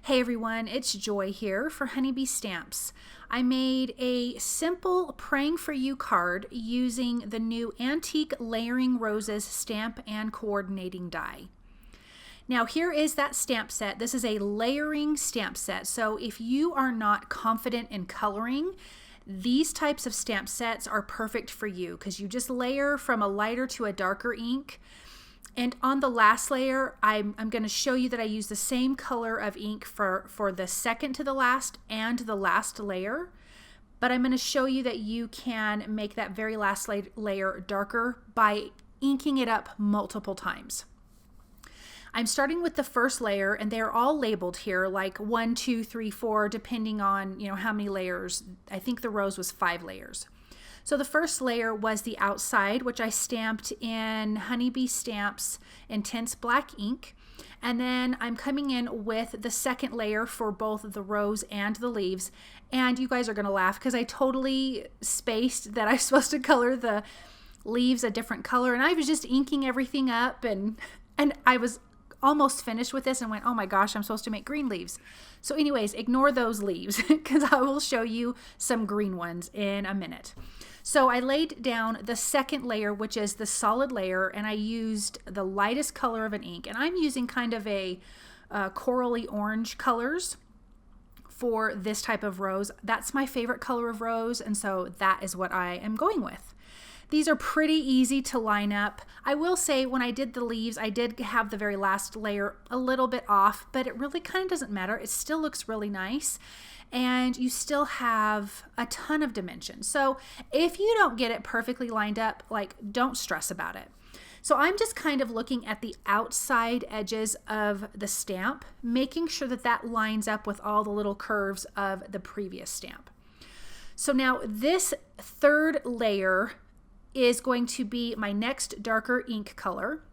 Hey everyone, it's Joy here for Honeybee Stamps. I made a simple Praying for You card using the new Antique Layering Roses stamp and coordinating die. Now here is that stamp set. This is a layering stamp set. So if you are not confident in coloring, these types of stamp sets are perfect for you because you just layer from a lighter to a darker ink. And on the last layer, I'm going to show you that I use the same color of ink for the second to the last and the last layer. But I'm going to show you that you can make that very last layer darker by inking it up multiple times. I'm starting with the first layer, and they're all labeled here, like 1, 2, 3, 4, depending on how many layers. I think the rose was 5 layers. So the first layer was the outside, which I stamped in Honeybee Stamps Intense Black ink. And then I'm coming in with the second layer for both the rose and the leaves. And you guys are going to laugh because I totally spaced that I was supposed to color the leaves a different color. And I was just inking everything up, and I was almost finished with this and went, oh my gosh, I'm supposed to make green leaves. So anyways, ignore those leaves because I will show you some green ones in a minute. So I laid down the second layer, which is the solid layer, and I used the lightest color of an ink. And I'm using kind of a corally orange colors for this type of rose. That's my favorite color of rose, and so that is what I am going with. These are pretty easy to line up. I will say when I did the leaves, I did have the very last layer a little bit off, but it really kind of doesn't matter. It still looks really nice, and you still have a ton of dimension. So if you don't get it perfectly lined up, don't stress about it. So I'm just kind of looking at the outside edges of the stamp, making sure that that lines up with all the little curves of the previous stamp. So now this third layer is going to be my next darker ink color.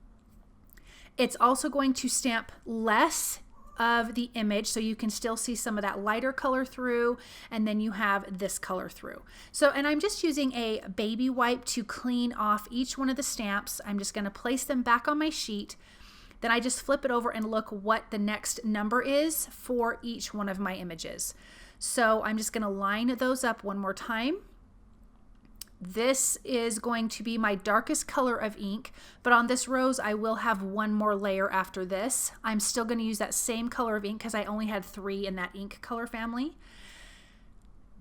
It's also going to stamp less of the image, so you can still see some of that lighter color through, and then you have this color through. So, and I'm just using a baby wipe to clean off each one of the stamps. I'm just going to place them back on my sheet. Then I just flip it over and look what the next number is for each one of my images. So I'm just going to line those up one more time. This is going to be my darkest color of ink, but on this rose I will have one more layer after this. I'm still going to use that same color of ink because I only had 3 in that ink color family.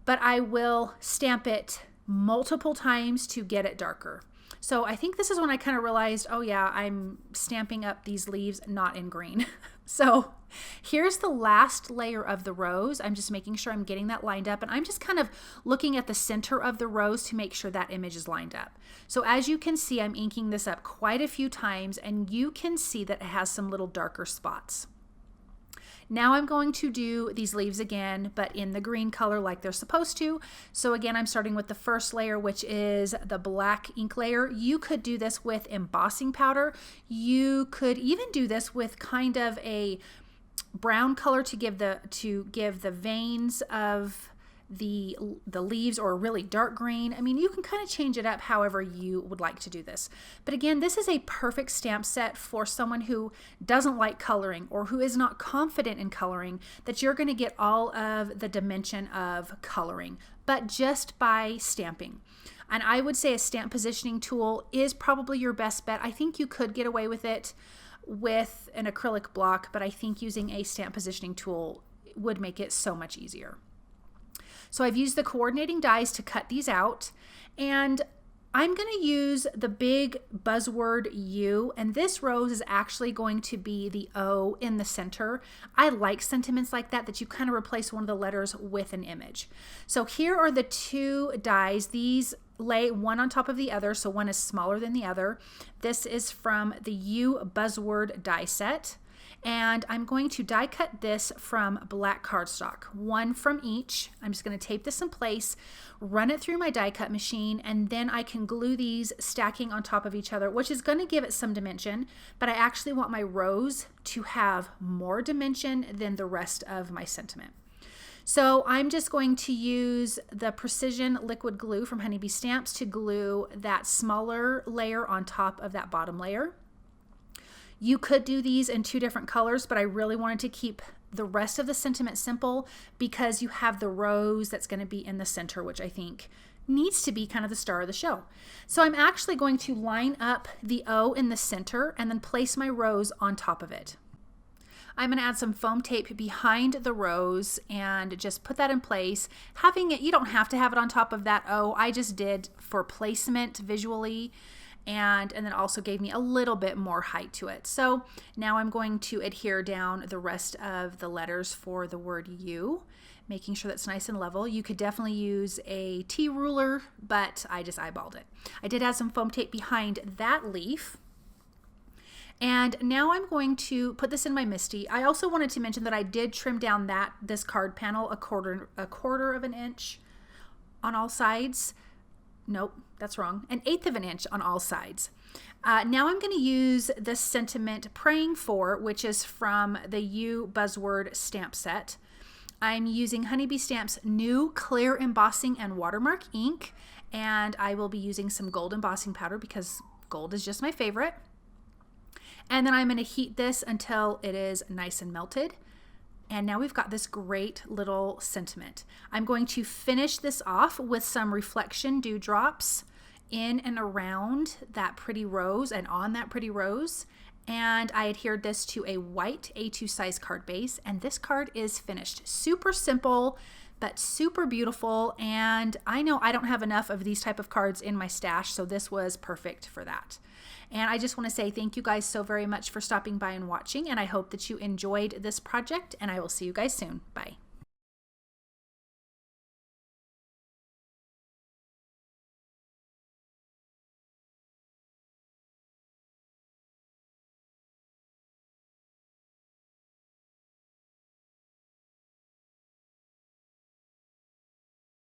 But I will stamp it multiple times to get it darker. So I think this is when I kind of realized, oh yeah, I'm stamping up these leaves not in green. So here's the last layer of the rose. I'm just making sure I'm getting that lined up, and I'm just kind of looking at the center of the rose to make sure that image is lined up. So as you can see, I'm inking this up quite a few times, and you can see that it has some little darker spots. Now I'm going to do these leaves again, but in the green color like they're supposed to. So again, I'm starting with the first layer, which is the black ink layer. You could do this with embossing powder. You could even do this with kind of a brown color to give the veins of the leaves, or a really dark green. I mean, you can kind of change it up however you would like to do this. But again, this is a perfect stamp set for someone who doesn't like coloring or who is not confident in coloring, that you're going to get all of the dimension of coloring, but just by stamping. And I would say a stamp positioning tool is probably your best bet. I think you could get away with it with an acrylic block, but I think using a stamp positioning tool would make it so much easier. So I've used the coordinating dies to cut these out, and I'm going to use the big Buzzword U, and this rose is actually going to be the O in the center. I like sentiments like that you kind of replace one of the letters with an image. So here are the 2 dies. These lay one on top of the other, so one is smaller than the other. This is from the U Buzzword die set. And I'm going to die cut this from black cardstock, 1 from each. I'm just going to tape this in place, run it through my die cut machine, and then I can glue these stacking on top of each other, which is going to give it some dimension, but I actually want my rose to have more dimension than the rest of my sentiment. So I'm just going to use the Precision liquid glue from Honeybee Stamps to glue that smaller layer on top of that bottom layer. You could do these in 2 different colors, but I really wanted to keep the rest of the sentiment simple because you have the rose that's going to be in the center, which I think needs to be kind of the star of the show. So I'm actually going to line up the O in the center and then place my rose on top of it. I'm going to add some foam tape behind the rose and just put that in place. Having it, you don't have to have it on top of that O. I just did for placement visually, and then also gave me a little bit more height to it. So now I'm going to adhere down the rest of the letters for the word U, making sure that's nice and level. You could definitely use a T ruler, but I just eyeballed it. I did add some foam tape behind that leaf. And now I'm going to put this in my MISTI. I also wanted to mention that I did trim down this card panel a quarter of an inch on all sides. Nope, that's wrong. 1/8 of an inch on all sides. Now I'm going to use this sentiment Praying For, which is from the U Buzzword stamp set. I'm using Honeybee Stamp's new clear embossing and Watermark ink, and I will be using some gold embossing powder because gold is just my favorite. And then I'm going to heat this until it is nice and melted. And now we've got this great little sentiment. I'm going to finish this off with some reflection dewdrops in and around that pretty rose and on that pretty rose. And I adhered this to a white A2 size card base, and this card is finished. Super simple, but super beautiful. And I know I don't have enough of these type of cards in my stash, so this was perfect for that. And I just want to say thank you guys so very much for stopping by and watching, and I hope that you enjoyed this project, and I will see you guys soon. Bye.